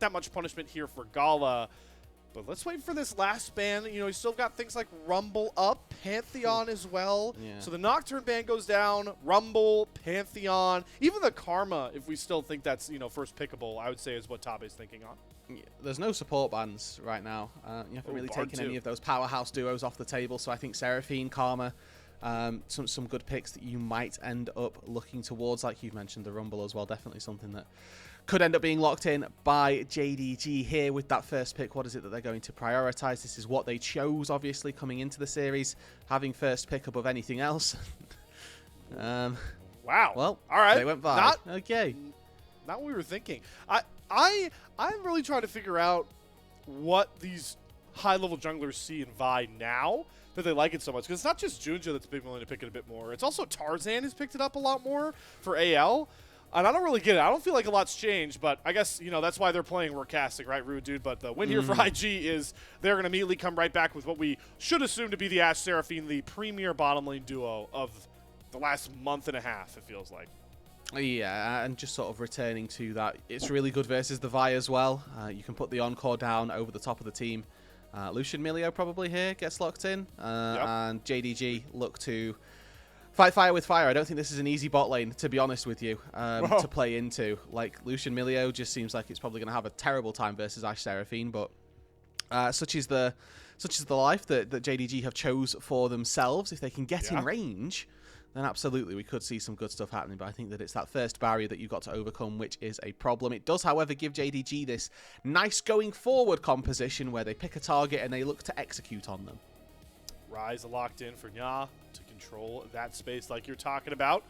that much punishment here for Gala. But let's wait for this last ban. You know, he's still got things like Rumble up, Pantheon as well. Yeah. So the Nocturne ban goes down, Rumble, Pantheon, even the Karma, if we still think that's, you know, first pickable, I would say is what Top is thinking on. Yeah, there's no support bans right now. You haven't really Bard taken too. any of those powerhouse duos off the table, so I think Seraphine, Karma, some good picks that you might end up looking towards. Like you've mentioned, the Rumble as well, definitely something that could end up being locked in by JDG here with that first pick. What is it that they're going to prioritize? This is what they chose, obviously, coming into the series, having first pick above anything else. Wow. Well, all right. they went by. Okay. Not what we were thinking. I'm really trying to figure out what these high-level junglers see in Vi now that they like it so much. Because it's not just JunJia that's been willing to pick it a bit more. It's also Tarzan who's picked it up a lot more for AL. And I don't really get it. I don't feel like a lot's changed, but I guess, you know, that's why they're playing Warcastic, right, Roodod? But the win here for IG is they're going to immediately come right back with what we should assume to be the Ashe Seraphine, the premier bottom lane duo of the last month and a half, it feels like. Yeah, and just sort of returning to that, it's really good versus the Vi as well. You can put the Encore down over the top of the team. Lucian Milio probably here gets locked in, and JDG look to fight fire with fire. I don't think this is an easy bot lane, to be honest with you, to play into. Like, Lucian Milio just seems like it's probably going to have a terrible time versus Ashe Seraphine, but such is the life that JDG have chose for themselves. If they can get in range, then absolutely we could see some good stuff happening. But I think that it's that first barrier that you've got to overcome, which is a problem. It does, however, give JDG this nice going forward composition where they pick a target and they look to execute on them. Ryze locked in for Nya to control that space like you're talking about.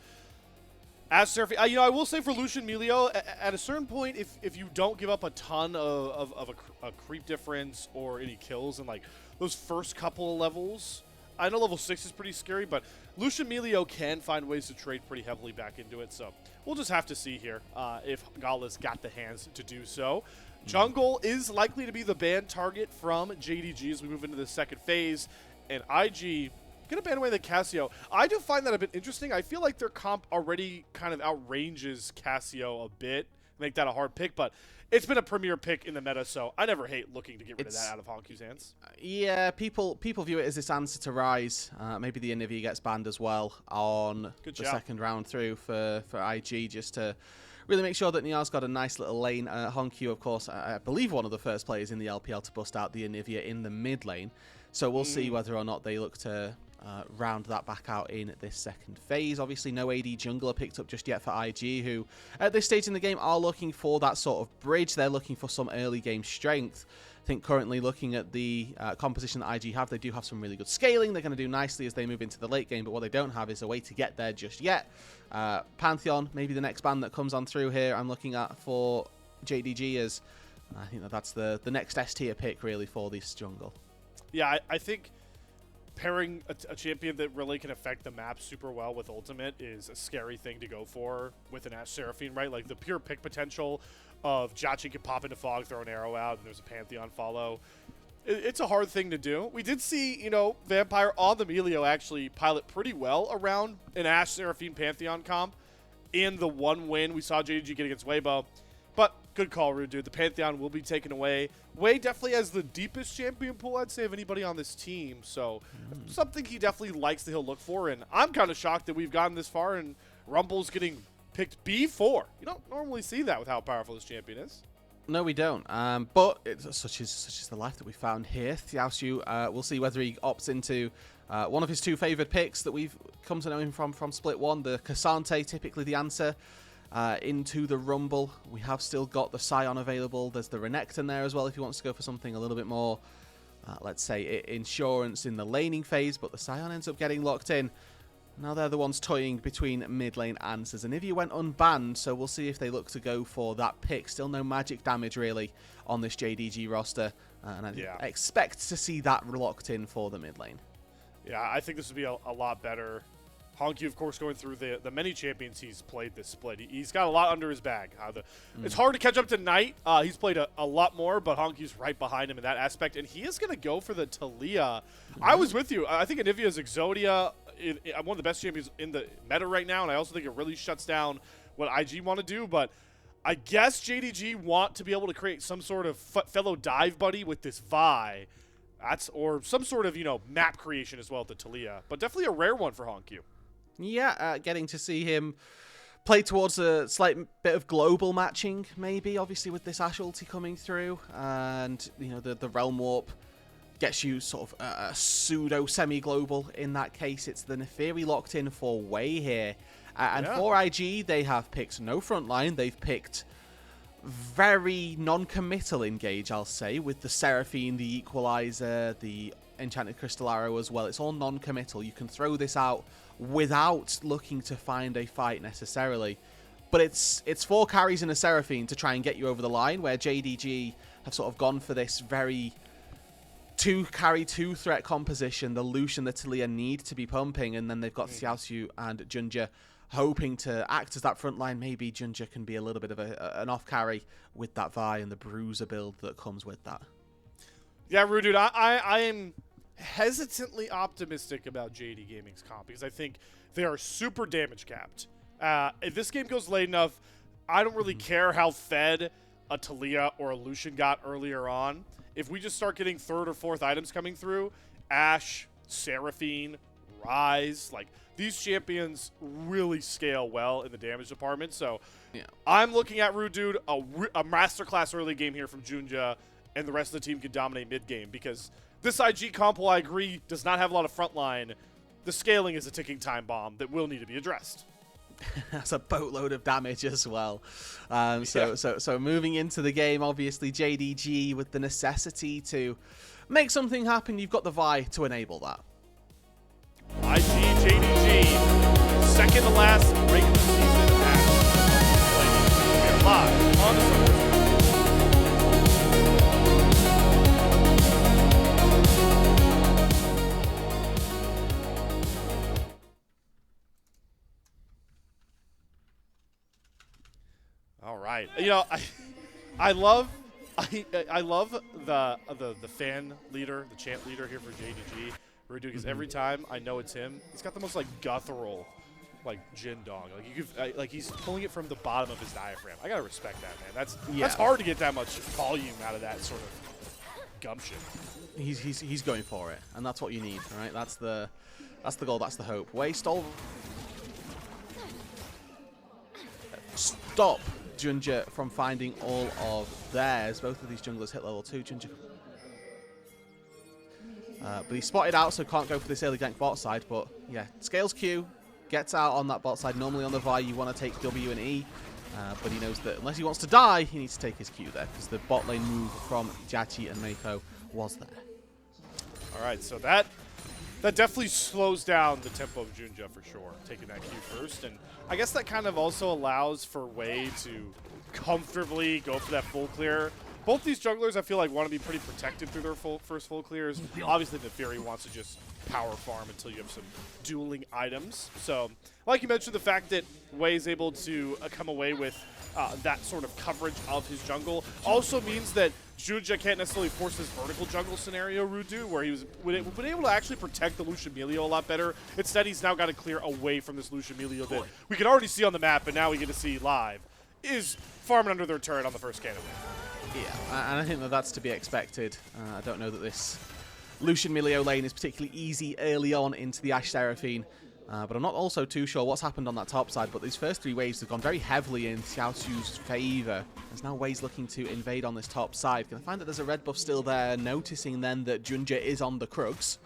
As Seraphine, you know, I will say for Lucian Milio, at a certain point, if you don't give up a ton of a creep difference or any kills in like those first couple of levels, I know level 6 is pretty scary, but Lucian Milio can find ways to trade pretty heavily back into it. So we'll just have to see here if Gala's got the hands to do so. Jungle is likely to be the ban target from JDG as we move into the second phase. And IG gonna ban away the Cassio. I do find that a bit interesting. I feel like their comp already kind of outranges Cassio a bit, make that a hard pick, but it's been a premier pick in the meta, so I never hate looking to get rid of that out of HongQ's hands. Yeah, people view it as this answer to Ryze. Maybe the Anivia gets banned as well on the second round through for IG, just to really make sure that Nia's got a nice little lane. HongQ, of course, I believe one of the first players in the LPL to bust out the Anivia in the mid lane. So we'll see whether or not they look to round that back out in this second phase. Obviously, no AD jungler picked up just yet for IG, who at this stage in the game are looking for that sort of bridge. They're looking for some early game strength. I think currently looking at the composition that IG have, they do have some really good scaling. They're going to do nicely as they move into the late game, but what they don't have is a way to get there just yet. Pantheon, maybe the next ban that comes on through here, I'm looking at for JDG, as I think that's the next S tier pick really for this jungle. Yeah, I think pairing a champion that really can affect the map super well with Ultimate is a scary thing to go for with an Ashe Seraphine, right? Like the pure pick potential of Jwei can pop into Fog, throw an arrow out, and there's a Pantheon follow. It's a hard thing to do. We did see, you know, Vampire on the Melio actually pilot pretty well around an Ashe Seraphine Pantheon comp in the one win we saw JDG get against Weibo. But good call, Roodod. The Pantheon will be taken away. Wei definitely has the deepest champion pool, I'd say, of anybody on this team. So something he definitely likes that he'll look for. And I'm kind of shocked that we've gotten this far and Rumble's getting picked B4. You don't normally see that with how powerful this champion is. No, we don't. But it's such is the life that we found here. Xiaoxu, we'll see whether he opts into one of his two favorite picks that we've come to know him from Split 1. The Cassante, typically the answer. Into the Rumble. We have still got the Scion available. There's the Renekton there as well if he wants to go for something a little bit more, let's say, insurance in the laning phase, but the Scion ends up getting locked in. Now they're the ones toying between mid lane answers. And Anivia went unbanned, so we'll see if they look to go for that pick. Still no magic damage really on this JDG roster, and I expect to see that locked in for the mid lane. Yeah, I think this would be a lot better. HongQ, of course, going through the many champions he's played this split. He's got a lot under his bag. It's hard to catch up to Knight. He's played a lot more, but HongQ's right behind him in that aspect. And he is going to go for the Talia. I was with you. I think Anivia's Exodia, one of the best champions in the meta right now, and I also think it really shuts down what IG want to do. But I guess JDG want to be able to create some sort of fellow dive buddy with this Vi. Or some sort of, map creation as well at the Taliyah. But definitely a rare one for HongQ. Yeah, getting to see him play towards a slight bit of global matching, maybe, obviously, with this Ashe ulti coming through. And, the Realm Warp gets you sort of a pseudo semi-global. In that case, it's the Neferi locked in for Jwei here. And for IG, they have picked no frontline. They've picked very non-committal engage, I'll say, with the Seraphine, the Equalizer, the Enchanted Crystal Arrow as well. It's all non-committal. You can throw this out without looking to find a fight necessarily. But it's 4 carries and a Seraphine to try and get you over the line, where JDG have sort of gone for this very 2-carry, 2-threat composition. The Lucian, the Taliyah need to be pumping, and then they've got Xiaoxu and JunJia hoping to act as that front line. Maybe JunJia can be a little bit of an off-carry with that Vi and the Bruiser build that comes with that. Yeah, Roodod, I am hesitantly optimistic about JD Gaming's comp because I think they are super damage capped. If this game goes late enough, I don't really care how fed a Taliyah or a Lucian got earlier on. If we just start getting 3rd or 4th items coming through, Ashe, Seraphine, Ryze, like, these champions really scale well in the damage department. So I'm looking at Roodod, a masterclass early game here from JunJia, and the rest of the team can dominate mid game because this IG comp, while I agree, does not have a lot of frontline. The scaling is a ticking time bomb that will need to be addressed. That's a boatload of damage as well. So moving into the game, obviously JDG with the necessity to make something happen. You've got the Vi to enable that. IG JDG, second to last regular season match. We are live on the Soboro. All right, I love the fan leader, the chant leader here for JDG. Roodod, because every time I know it's him, he's got the most guttural, Jin dong. He's pulling it from the bottom of his diaphragm. I gotta respect that, man. That's hard to get that much volume out of that sort of gumption. He's going for it, and that's what you need, right? That's the goal. That's the hope. Jwei stole. Stop JunJia from finding all of theirs. Both of these junglers hit level 2. JunJia. But he's spotted out, so can't go for this early gank bot side. But yeah, scales Q, gets out on that bot side. Normally on the Vi, you want to take W and E. But he knows that unless he wants to die, he needs to take his Q there, because the bot lane move from Jachi and Meiko was there. All right, so that definitely slows down the tempo of JunJia for sure, taking that Q first. And I guess that kind of also allows for Jwei to comfortably go for that full clear. Both these junglers, I feel like, want to be pretty protected through their first full clears. Obviously, the Fury wants to just power farm until you have some dueling items. So, like you mentioned, the fact that Jwei is able to come away with that sort of coverage of his jungle also means that JunJia can't necessarily force this vertical jungle scenario Roodod, where he was been able to actually protect the Lucian Melio a lot better. Instead, he's now got to clear away from this Lucian Melio that we can already see on the map, and now we get to see live, is farming under their turret on the first cannon wave. Yeah, and I think that that's to be expected. I don't know that this Lucian Melio lane is particularly easy early on into the Ashe Seraphine, but I'm not also too sure what's happened on that top side, but these first 3 waves have gone very heavily in Xiaoxu's favor. As now Wei's looking to invade on this top side. Can I find that there's a red buff still there, noticing then that JunJia is on the Krugs.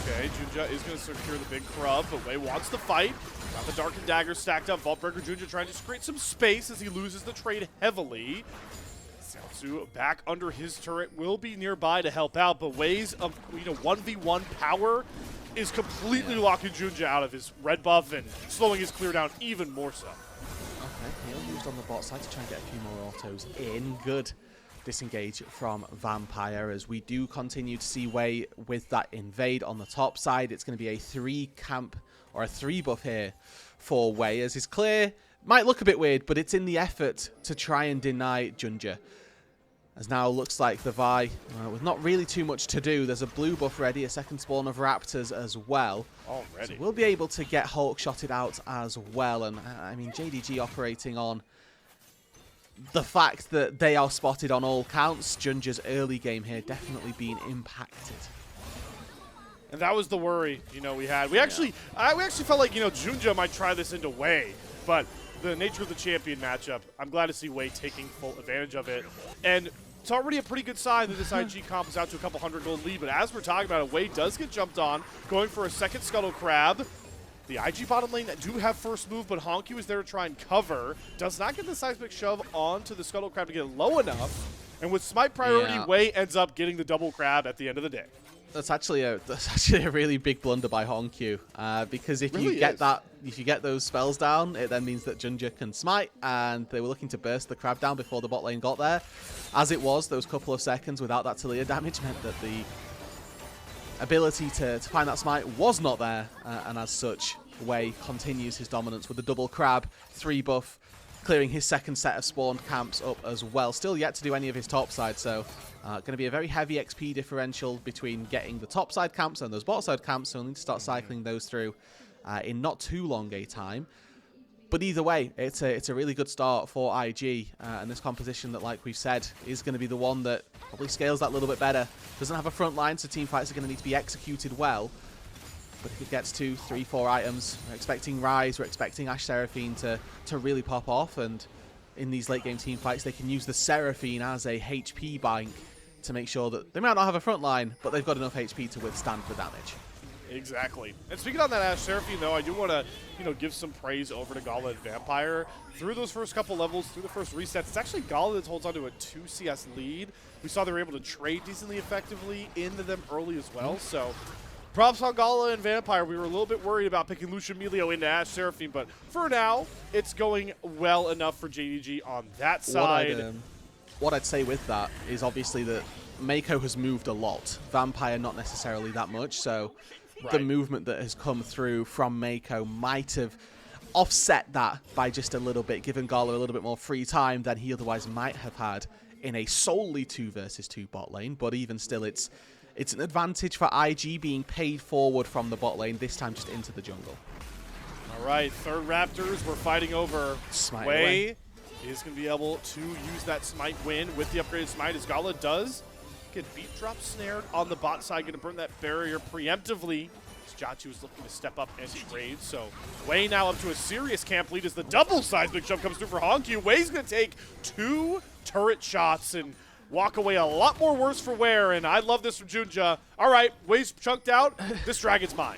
Okay, JunJia is going to secure the big Krub, but Jwei wants to fight. Got the Dark and Dagger stacked up. Vaultbreaker JunJia trying to create some space as he loses the trade heavily. Xiaoxu back under his turret will be nearby to help out, but Wei's 1v1 power is completely locking JunJia out of his red buff and slowing his clear down even more so. Okay, he'll used on the bot side to try and get a few more autos in. Good disengage from Vampire as we do continue to see Jwei with that invade on the top side. It's going to be a 3-camp or a 3 buff here for Jwei, as his clear might look a bit weird, but it's in the effort to try and deny JunJia. As now looks like the Vi, with not really too much to do. There's a blue buff ready, a second spawn of Raptors as well. Already. So we'll be able to get HongQ shotted out as well. And I mean, JDG operating on the fact that they are spotted on all counts, JunJia's early game here definitely being impacted. And that was the worry, we had. We actually felt like, JunJia might try this into Jwei, but the nature of the champion matchup, I'm glad to see Jwei taking full advantage of it. And it's already a pretty good sign that this IG comp is out to a couple hundred gold lead, but as we're talking about it, Jwei does get jumped on, going for a second Scuttle Crab. The IG bottom lane do have first move, but HongQ is there to try and cover. Does not get the seismic shove onto the Scuttle Crab to get low enough. And with Smite priority, Jwei ends up getting the double crab at the end of the day. That's actually a really big blunder by HongQ, because if you get those spells down, it then means that JunJia can smite, and they were looking to burst the crab down before the bot lane got there. As it was, those couple of seconds without that Talia damage meant that the ability to find that smite was not there, and as such, Jwei continues his dominance with the double crab, 3 buff, clearing his second set of spawned camps up as well. Still yet to do any of his top side, so going to be a very heavy XP differential between getting the top side camps and those bot side camps, so we'll need to start cycling those through in not too long a time. But either way, it's a really good start for IG, and this composition that, like we've said, is going to be the one that probably scales that little bit better. Doesn't have a front line, so team fights are going to need to be executed well. But if it gets 2, 3, 4 items, we're expecting Ryze, we're expecting Ashe Seraphine to really pop off, and in these late game team fights, they can use the Seraphine as a HP bank to make sure that they might not have a front line, but they've got enough HP to withstand the damage. Exactly. And speaking on that Ashe Seraphine, though, I do want to, give some praise over to Gala and Vampire. Through those first couple levels, through the first resets, it's actually Gala that holds on to a 2 CS lead. We saw they were able to trade decently effectively into them early as well, so props on Gala and Vampire. We were a little bit worried about picking Lucian Melio into Ashe Seraphine, but for now, it's going well enough for JDG on that side. What I'd say with that is obviously that Mako has moved a lot. Vampire not necessarily that much, so the movement that has come through from Mako might have offset that by just a little bit, given Gala a little bit more free time than he otherwise might have had in a solely 2 versus 2 bot lane. But even still, it's an advantage for IG being paid forward from the bot lane, this time just into the jungle. All right, third Raptors, we're fighting over. Jwei is going to be able to use that smite win with the upgraded smite, as Gala does get beat drop snared on the bot side, going to burn that barrier preemptively. Xiaoxu is looking to step up and trade, so Jwei now up to a serious camp lead as the double seismic shove comes through for HongQ. Wei's going to take 2 turret shots and walk away a lot more worse for wear, and I love this from JunJia. All right, Wei's chunked out. This dragon's mine.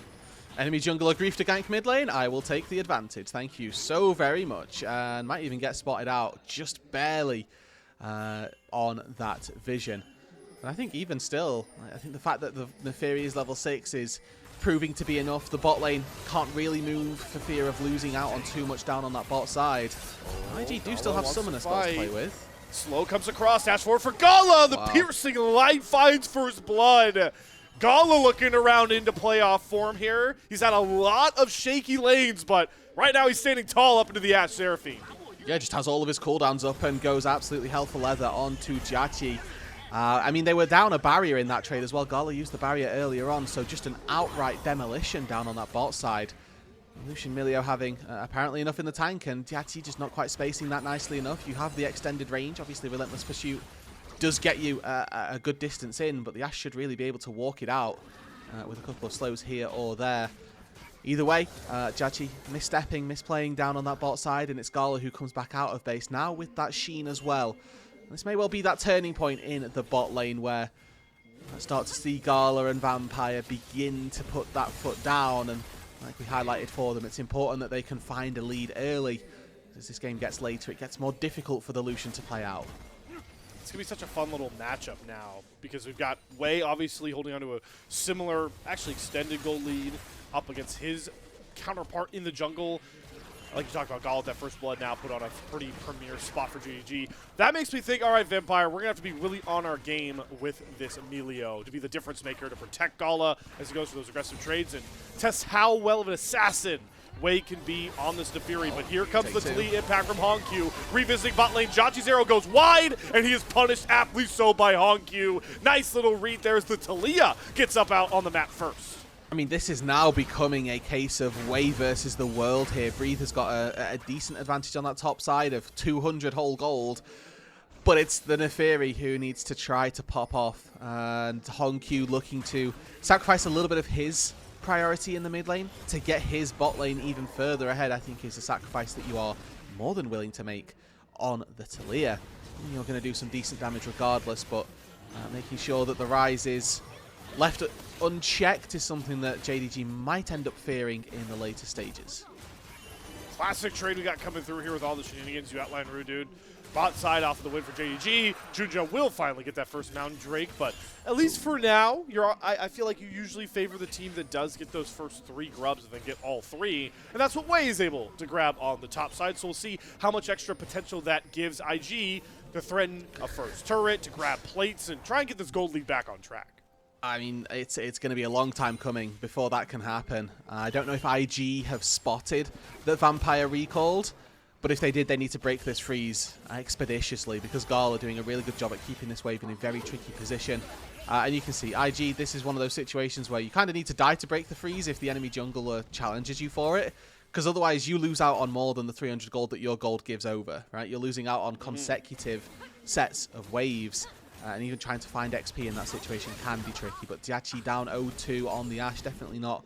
Enemy jungler grief to gank mid lane. I will take the advantage. Thank you so very much. And might even get spotted out just barely on that vision. And I think even still, I think the fact that the Neferi is level 6 is proving to be enough. The bot lane can't really move for fear of losing out on too much down on that bot side. IG do still have summoner spells to play with. Slow comes across, dash forward for Gala. The piercing light finds first blood. Gala looking around into playoff form here. He's had a lot of shaky lanes, but right now he's standing tall up into the Ashe Seraphine. Yeah, just has all of his cooldowns up and goes absolutely hell for leather onto Jachi. I mean, they were down a barrier in that trade as well. Gala used the barrier earlier on, so just an outright demolition down on that bot side. Lucian Melio having apparently enough in the tank, and Jachi just not quite spacing that nicely enough. You have the extended range. Obviously, Relentless Pursuit does get you a good distance in, but the Ashe should really be able to walk it out with a couple of slows here or there. Either way, Jachi misstepping, misplaying down on that bot side, and it's Gala who comes back out of base now with that Sheen as well. This may well be that turning point in the bot lane where I start to see Gala and Vampire begin to put that foot down, and like we highlighted for them, it's important that they can find a lead early. As this game gets later, it gets more difficult for the Lucian to play out. It's going to be such a fun little matchup now, because we've got Jwei obviously holding on to a similar, actually extended gold lead up against his counterpart in the jungle. Like you talked about, Gala, that first blood now put on a pretty premier spot for JDG. That makes me think, all right, Vampire, we're going to have to be really on our game with this Emilio to be the difference maker, to protect Gala as he goes for those aggressive trades and test how well of an assassin Jwei can be on this Neferi. But here comes the Talia impact from HongQ. Revisiting bot lane, Jachi's arrow goes wide, and he is punished aptly so by HongQ. Nice little read there as the Talia gets up out on the map first. I mean, this is now becoming a case of Jwei versus the world here. Breathe has got a decent advantage on that top side of 200 whole gold. But it's the Neferi who needs to try to pop off. And HongQ looking to sacrifice a little bit of his priority in the mid lane to get his bot lane even further ahead, I think is a sacrifice that you are more than willing to make on the Talia. You're going to do some decent damage regardless, but making sure that the Rise is left unchecked is something that JDG might end up fearing in the later stages. Classic trade we got coming through here with all the shenanigans you outlined, Roodod. Bot side off of the win for JDG. JunJia will finally get that first Mountain Drake, but at least for now, I feel like you usually favor the team that does get those first 3 grubs and then get all 3, and that's what Jwei is able to grab on the top side, so we'll see how much extra potential that gives IG to threaten a first turret, to grab plates, and try and get this gold lead back on track. I mean, it's going to be a long time coming before that can happen. I don't know if IG have spotted that Vampire recalled, but if they did, they need to break this freeze expeditiously because Gala are doing a really good job at keeping this wave in a very tricky position. And you can see, IG, this is one of those situations where you kind of need to die to break the freeze if the enemy jungler challenges you for it, because otherwise you lose out on more than the 300 gold that your gold gives over, right? You're losing out on consecutive sets of waves. And even trying to find XP in that situation can be tricky. But Diachi down 0-2 on the Ashe. Definitely not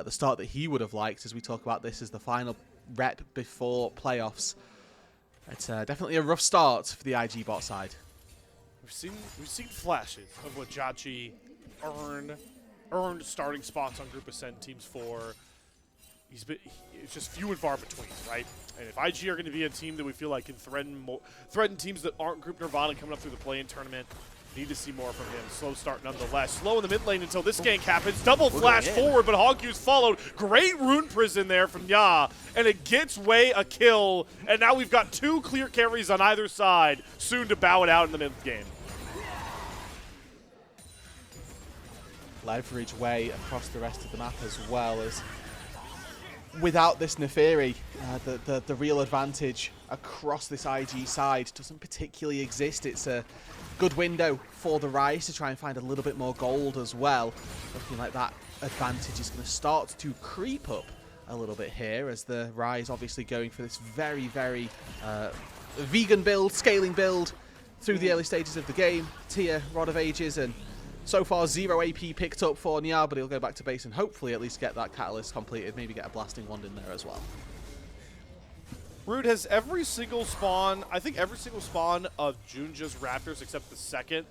the start that he would have liked as we talk about this as the final rep before playoffs. It's definitely a rough start for the IG bot side. We've seen flashes of what Diachi earned starting spots on Group Ascent teams for. It's just few and far between, right? And if IG are going to be a team that we feel like can threaten teams that aren't Group Nirvana coming up through the play-in tournament, need to see more from him. Slow start nonetheless. Slow in the mid lane until this gank happens. Double flash forward, but HongQ's followed. Great rune prison there from Ya, and it gets Jwei a kill. And now we've got 2 clear carries on either side, soon to bow it out in the mid game. Leverage Jwei across the rest of the map as well as without this Neferi, the real advantage across this IG side doesn't particularly exist. It's a good window for the Rise to try and find a little bit more gold as well. Looking like that advantage is going to start to creep up a little bit here as the Rise obviously going for this very, very vegan build, scaling build through the early stages of the game. Tier, Rod of Ages, and so far 0 AP picked up for Nya, but he'll go back to base and hopefully at least get that catalyst completed, maybe get a blasting wand in there as well. Root has every single spawn, I think every single spawn of JunJia's Raptors except the second,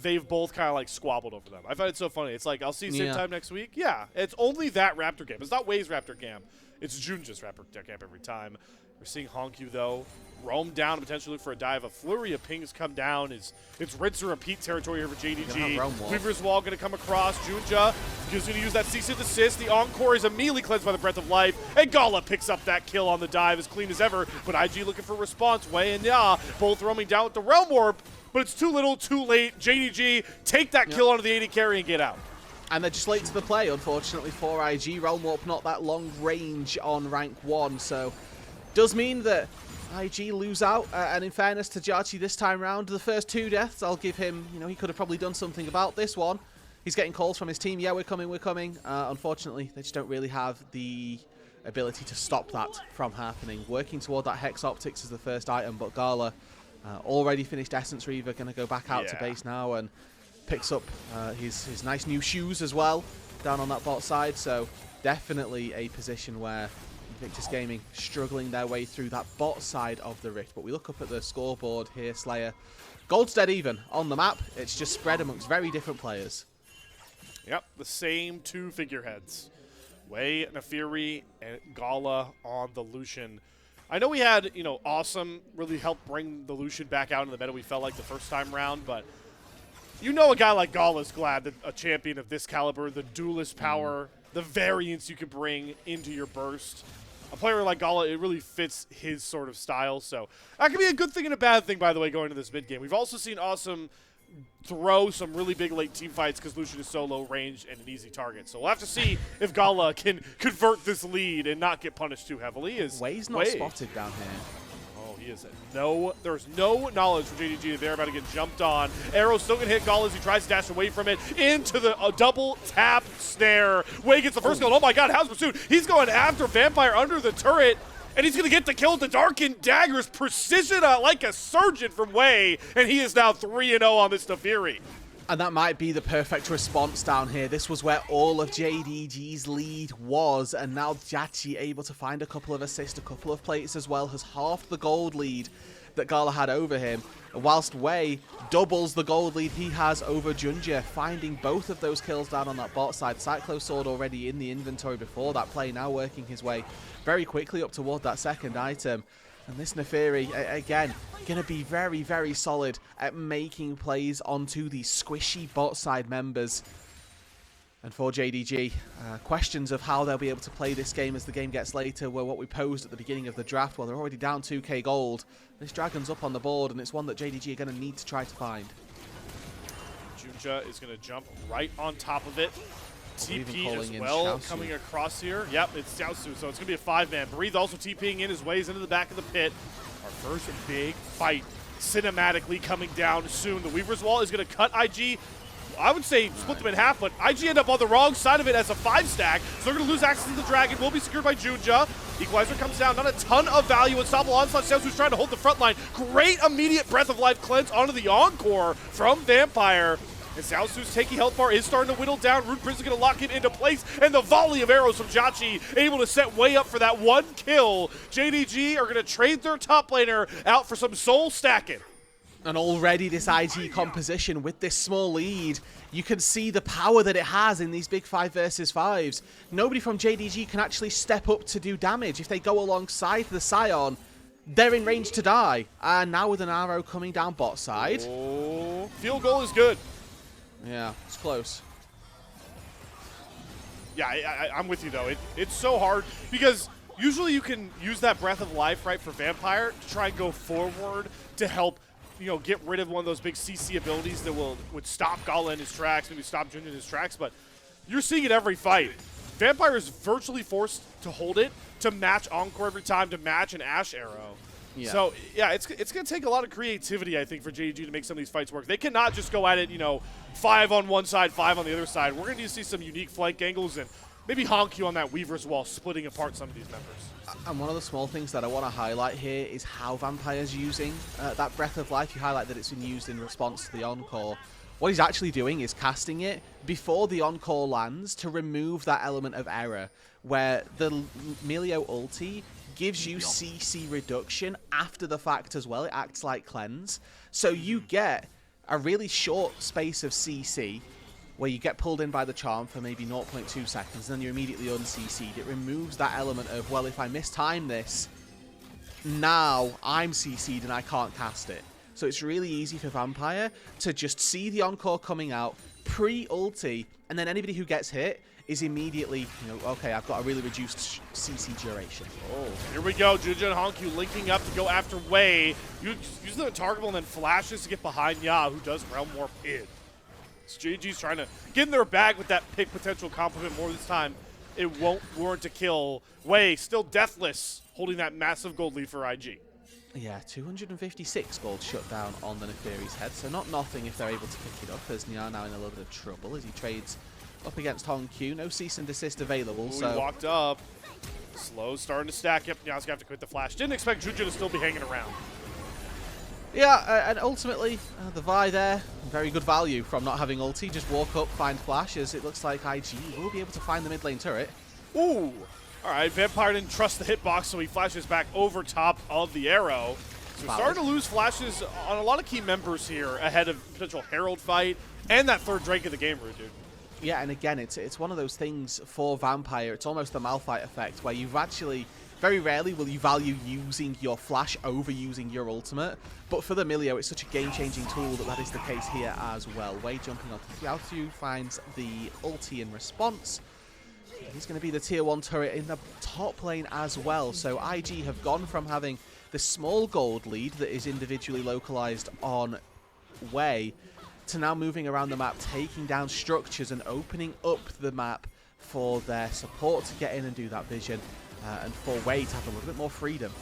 they've both kind of like squabbled over them. I find it so funny. It's like, I'll see you same time next week. Yeah, it's only that Raptor camp. It's not Jwei's Raptor camp. It's JunJia's Raptor camp every time. We're seeing HongQ though roam down, potentially look for a dive. A flurry of pings come down. It's rinse and repeat territory here for JDG. Weaver's Wall going to come across. JunJia is going to use that cease assist. The Encore is immediately cleansed by the Breath of Life. And Gala picks up that kill on the dive as clean as ever. But IG looking for response. Jwei and Ya both roaming down with the Realm Warp. But it's too little, too late. JDG take that kill onto the AD carry and get out. And they're just late to the play, unfortunately, for IG. Realm Warp not that long range on rank 1, so does mean that IG lose out, and in fairness to Diachi this time round, the first 2 deaths, I'll give him, you know, he could have probably done something about this one. He's getting calls from his team, yeah, we're coming, we're coming. Unfortunately, they just don't really have the ability to stop that from happening. Working toward that Hex Optics as the first item, but Gala already finished Essence Reaver, going to go back out to base now and picks up his nice new shoes as well down on that bot side, so definitely a position where Invictus Gaming struggling their way through that bot side of the Rift. But we look up at the scoreboard here, Slayer. Gold's dead even on the map. It's just spread amongst very different players. Yep, the same 2 figureheads. Jwei, Neferi, and Gala on the Lucian. I know we had, you know, Awesome really helped bring the Lucian back out in the meta we felt like the first time round, but you know a guy like Gala's glad that a champion of this caliber, the duelist power, the variance you can bring into your burst. A player like Gala, it really fits his sort of style. So that could be a good thing and a bad thing, by the way, going to this mid game. We've also seen Awesome throw some really big late team fights because Lucian is so low range and an easy target. So we'll have to see if Gala can convert this lead and not get punished too heavily. Jwei's not spotted down here. Oh, he There's no knowledge from JDG that they're about to get jumped on. Arrow's still gonna hit Gala as he tries to dash away from it into the double tap snare. Jwei gets the first kill. Oh my god, how's pursuit? He's going after Vampire under the turret, and he's gonna get the kill with the Darkened Daggers. Precision like a surgeon from Jwei, and he is now 3-0 on this Nefiri. And that might be the perfect response down here. This was where all of JDG's lead was, and now Jachi able to find a couple of assists, a couple of plates as well, has halved the gold lead that Gala had over him, whilst Jwei doubles the gold lead he has over JunJia, finding both of those kills down on that bot side. Cyclo Sword already in the inventory before that play, now working his way very quickly up toward that second item. And this Nefiri, again, going to be very, very solid at making plays onto these squishy bot side members. And for JDG, questions of how they'll be able to play this game as the game gets later were what we posed at the beginning of the draft. Well, they're already down 2k gold. This Dragon's up on the board, and it's one that JDG are going to need to try to find. JunJia is going to jump right on top of it. TP as in well Xiaoxu. coming across here. Yep, it's Xiaoxu, so it's going to be a 5-man. Breathe also TPing in his ways into the back of the pit. Our first big fight cinematically coming down soon. The Weaver's Wall is going to cut IG. I would say split them in half, but IG end up on the wrong side of it as a 5-stack, so they're going to lose access to the Dragon. Will be secured by JunJia. Equalizer comes down, not a ton of value. Unstoppable onslaught. Xiaoxu's trying to hold the front line. Great immediate Breath of Life cleanse onto the Encore from Vampire. And Xiaoxu's taking health bar is starting to whittle down. Root Prison's going to lock it into place. And the volley of arrows from Jachi able to set Jwei up for that one kill. JDG are going to trade their top laner out for some soul stacking. And already this IG composition with this small lead, you can see the power that it has in these big 5 versus 5s. Nobody from JDG can actually step up to do damage. If they go alongside the Scion, they're in range to die. And now with an arrow coming down bot side. Oh, field goal is good. Yeah, it's close. Yeah, I'm with you, though. It's so hard because usually you can use that Breath of Life, right, for Vampire to try and go forward to help, you know, get rid of one of those big CC abilities that would stop Gala in his tracks, maybe stop JunJia in his tracks, but you're seeing it every fight. Vampire is virtually forced to hold it, to match Encore every time, to match an Ash Arrow. Yeah. So, yeah, it's going to take a lot of creativity, I think, for JDG to make some of these fights work. They cannot just go at it, you know, 5 on one side, 5 on the other side. We're going to need to see some unique flank angles and maybe HongQ on that Weaver's Wall splitting apart some of these members. And one of the small things that I want to highlight here is how Vampire's using that Breath of Life. You highlight that it's been used in response to the Encore. What he's actually doing is casting it before the Encore lands to remove that element of error, where the Melio ulti gives you CC reduction after the fact as well. It acts like cleanse. So you get a really short space of CC where you get pulled in by the charm for maybe 0.2 seconds, and then you're immediately un-CC'd. It removes that element of, well, if I mistime this, now I'm CC'd and I can't cast it. So it's really easy for Vampire to just see the Encore coming out, pre-ulti, and then anybody who gets hit is immediately, you know, okay, I've got a really reduced CC duration. Oh, here we go. JunJia and HongQ linking up to go after Jwei. Use the targetable and then flashes to get behind Ya, who does Realm Warp in. So JG's trying to get in their bag with that pick potential compliment more this time. It won't warrant a kill. Jwei still deathless, holding that massive gold lead for IG. Yeah, 256 gold shut down on the Nefiri's head, so not nothing if they're able to pick it up, as Nya now in a little bit of trouble as he trades up against HongQ. No cease and desist available. So he walked up. Slow's starting to stack. Yep, Nya's going to have to quit the flash. Didn't expect JunJia to still be hanging around. Yeah, and ultimately, the Vi there, very good value from not having ulti. Just walk up, find flash, as it looks like IG will be able to find the mid lane turret. Ooh. All right, Vampire didn't trust the hitbox, so he flashes back over top of the arrow. So we're starting to lose flashes on a lot of key members here ahead of potential Herald fight and that third Drake of the game, Roodod. Yeah, and again, it's one of those things for Vampire. It's almost the Malphite effect, where you've actually, very rarely will you value using your flash over using your ultimate. But for the Melio, it's such a game-changing tool that is the case here as well. Jwei jumping onto Xiaoxu, finds the ulti in response. He's going to be the tier 1 turret in the top lane as well. So IG have gone from having the small gold lead that is individually localized on Jwei to now moving around the map, taking down structures and opening up the map for their support to get in and do that vision, and for Jwei to have a little bit more freedom.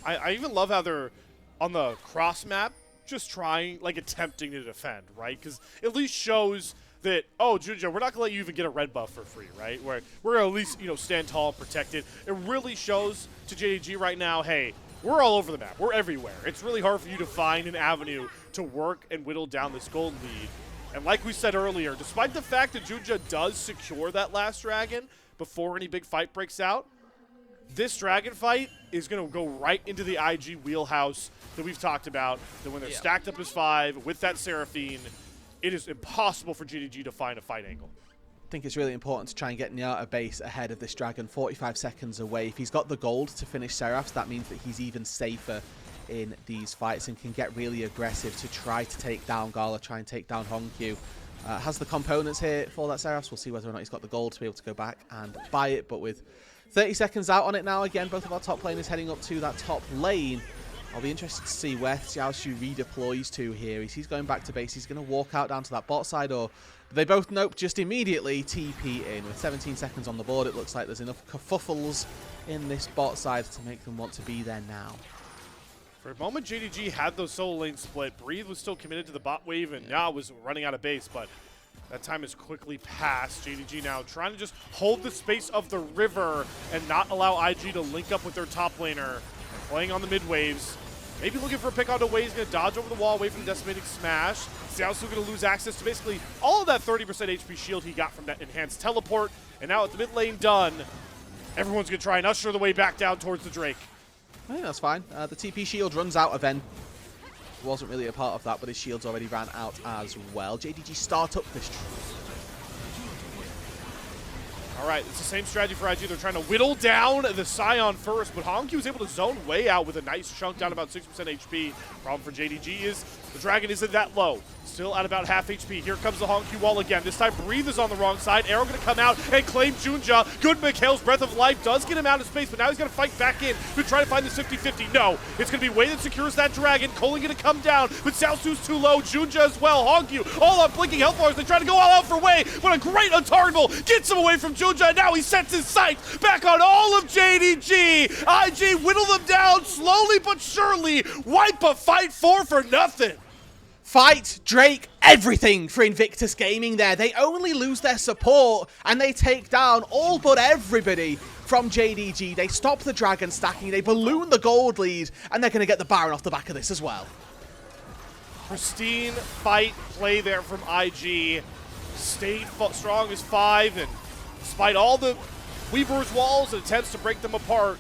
I even love how they're on the cross map just trying, like attempting to defend, right? Because it at least shows that, oh, JunJia, we're not going to let you even get a red buff for free, right? We're going to at least, you know, stand tall and protect it. It really shows to JDG right now, hey, we're all over the map. We're everywhere. It's really hard for you to find an avenue to work and whittle down this gold lead. And like we said earlier, despite the fact that JunJia does secure that last dragon before any big fight breaks out, this dragon fight is going to go right into the IG wheelhouse that we've talked about, that when they're stacked up as 5 with that Seraphine, it is impossible for JDG to find a fight angle. I think it's really important to try and get Nyata base ahead of this dragon, 45 seconds away. If he's got the gold to finish Seraphs, that means that he's even safer in these fights and can get really aggressive to try to take down Gala, try and take down HongQ. Has the components here for that Seraphs. We'll see whether or not he's got the gold to be able to go back and buy it, but with 30 seconds out on it now, again, both of our top laners heading up to that top lane. I'll be interested to see where Xiaoxu redeploys to here. He's going back to base. He's going to walk out down to that bot side, or they both nope just immediately TP in. With 17 seconds on the board, it looks like there's enough kerfuffles in this bot side to make them want to be there now. For a moment, JDG had those solo lanes split. Breathe was still committed to the bot wave, and Nya was running out of base, but that time has quickly passed. JDG now trying to just hold the space of the river and not allow IG to link up with their top laner. Playing on the mid waves. Maybe looking for a pick on Jwei. He's going to dodge over the wall away from the decimating smash. Xiaoxu going to lose access to basically all of that 30% HP shield he got from that enhanced teleport. And now at the mid lane done, everyone's going to try and usher the way back down towards the Drake. I think that's fine. The TP shield runs out event. Wasn't really a part of that, but his shields already ran out as well. JDG start up this. All right, it's the same strategy for IG. They're trying to whittle down the Scion first, but HongQ was able to zone way out with a nice chunk down about 6% HP. Problem for JDG is the dragon isn't that low. Still at about half HP. Here comes the HongQ wall again. This time Breathe is on the wrong side. Arrow going to come out and claim JunJia. Good Mikhail's Breath of Life does get him out of space, but now he's going to fight back in to try to find this 50-50. No, it's going to be Wei that secures that dragon. Colin going to come down, but Xiaoxu's too low. JunJia as well. HongQ all on blinking health bars. They try to go all out for Wei, but a great untargetable gets him away from JunJia. Now he sets his sights back on all of JDG. IG whittle them down slowly but surely. Wipe a fight for nothing. Fight, Drake, everything for Invictus Gaming there. They only lose their support and they take down all but everybody from JDG. They stop the dragon stacking, they balloon the gold lead, and they're going to get the Baron off the back of this as well. Pristine fight play there from IG. Stayed strong as 5, and despite all the Weaver's walls and attempts to break them apart,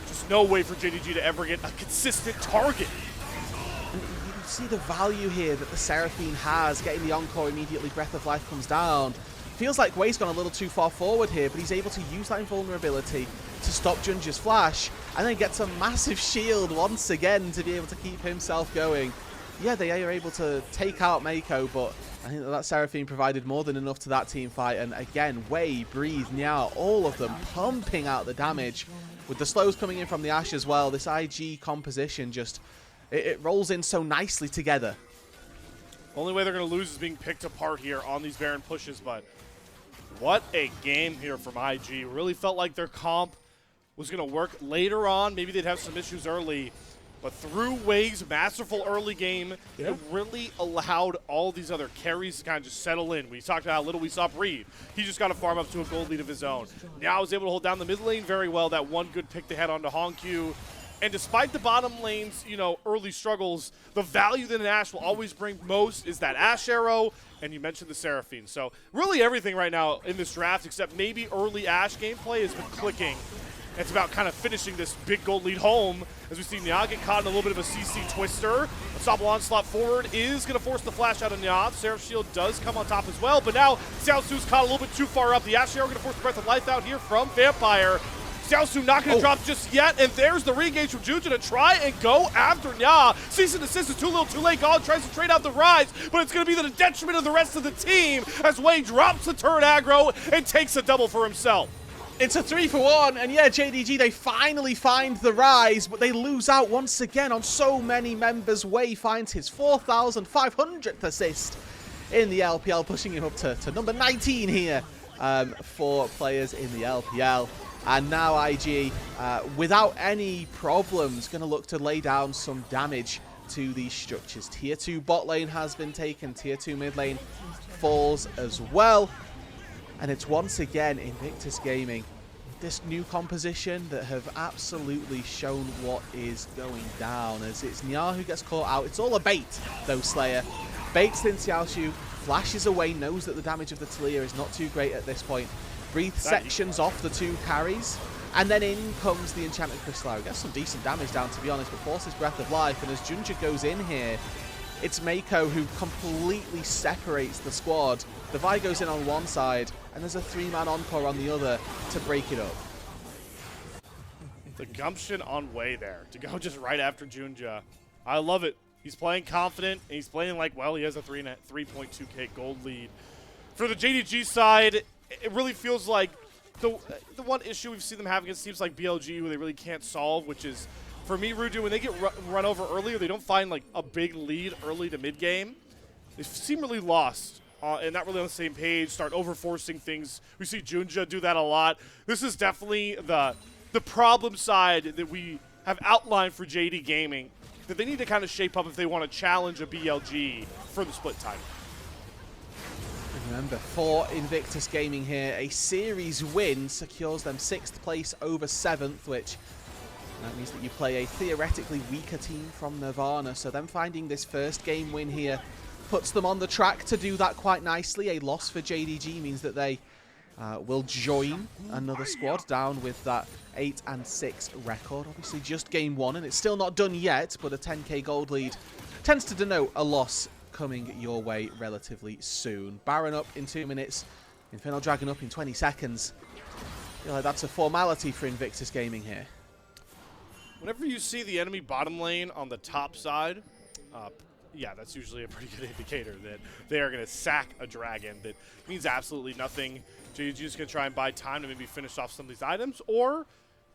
just no way for JDG to ever get a consistent target. See the value here that the Seraphine has, getting the Encore immediately, Breath of Life comes down. Feels like Wei's gone a little too far forward here, but he's able to use that invulnerability to stop JunJia's flash, and then gets a massive shield once again to be able to keep himself going. Yeah, they are able to take out Mako, but I think that Seraphine provided more than enough to that team fight, and again, Wei, Breathe, Nya, all of them pumping out the damage. With the slows coming in from the Ashe as well, this IG composition just... It rolls in so nicely together. Only way they're going to lose is being picked apart here on these Baron pushes, but what a game here from IG. Really felt like their comp was going to work later on. Maybe they'd have some issues early, but through Wei's masterful early game, it really allowed all these other carries to kind of just settle in. We talked about how little we saw Breathe. He just got to farm up to a gold lead of his own. Now he's able to hold down the mid lane very well. That one good pick they had onto HongQ. And despite the bottom lane's, early struggles, the value that an Ashe will always bring most is that Ashe arrow, and you mentioned the Seraphine. So really everything right now in this draft, except maybe early Ashe gameplay, has been clicking. It's about kind of finishing this big gold lead home, as we see Nya get caught in a little bit of a CC twister. Unstoppable onslaught forward is going to force the flash out of Nya. Seraph shield does come on top as well, but now Xiaoxu's caught a little bit too far up. The Ashe arrow going to force the Breath of Life out here from Vampire. Xiaoxu not going to drop just yet, and there's the re-engage from JunJia to try and go after Nya. Cease and desist is too little too late. Gala tries to trade out the rise, but it's going to be the detriment of the rest of the team as Wei drops the turret aggro and takes a double for himself. It's a 3-for-1, and yeah, JDG, they finally find the rise, but they lose out once again on so many members. Wei finds his 4,500th assist in the LPL, pushing him up to number 19 here for players in the LPL. And now IG, without any problems, going to look to lay down some damage to these structures. Tier 2 bot lane has been taken. Tier 2 mid lane falls as well. And it's once again Invictus Gaming, this new composition that have absolutely shown what is going down, as it's Nya who gets caught out. It's all a bait, though, Slayer. Baits in Xiaoxu, flashes away, knows that the damage of the Talia is not too great at this point. Breathe sections off the 2 carries, and then in comes the Enchanted Crystal. Gets some decent damage down, to be honest, but forces Breath of Life, and as JunJia goes in here, it's Mako who completely separates the squad. The Vi goes in on one side, and there's a 3-man encore on the other to break it up. The gumption on Jwei there, to go just right after JunJia. I love it. He's playing confident, and he's playing like, well, he has a 3.2k gold lead. For the JDG side, it really feels like the one issue we've seen them have against teams like BLG who they really can't solve, which is, for me, Roodod, when they get run over earlier, they don't find like a big lead early to mid game. They seem really lost and not really on the same page, start over-forcing things. We see JunJia do that a lot. This is definitely the problem side that we have outlined for JD Gaming, that they need to kind of shape up if they want to challenge a BLG for the split title. Remember, for Invictus Gaming here, a series win secures them 6th place over 7th, which that means that you play a theoretically weaker team from Nirvana. So them finding this first game win here puts them on the track to do that quite nicely. A loss for JDG means that they will join another squad down with that 8-6 record. Obviously just game 1, and it's still not done yet, but a 10k gold lead tends to denote a loss coming your way relatively soon. Baron up in 2 minutes, Infernal Dragon up in 20 seconds. I feel like that's a formality for Invictus Gaming here. Whenever you see the enemy bottom lane on the top side, yeah, that's usually a pretty good indicator that they are going to sack a dragon. That means absolutely nothing. JDG is going to try and buy time to maybe finish off some of these items, or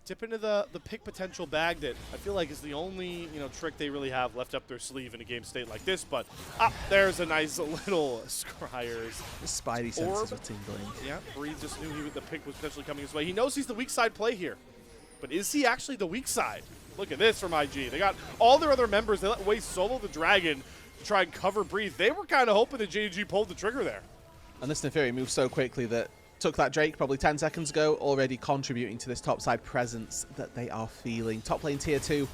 dip into the pick potential bag that I feel like is the only trick they really have left up their sleeve in a game state like this. But there's a nice little Scryer's the Spidey senses are tingling. Yeah, Breathe just knew the pick was potentially coming his way. He knows he's the weak side play here, but is he actually the weak side? Look at this from IG. They got all their other members. They let Jwei solo the dragon to try and cover Breathe. They were kind of hoping that JDG pulled the trigger there. And this Neferi moves so quickly that took that Drake probably 10 seconds ago, already contributing to this topside presence that they are feeling. Top lane tier 2,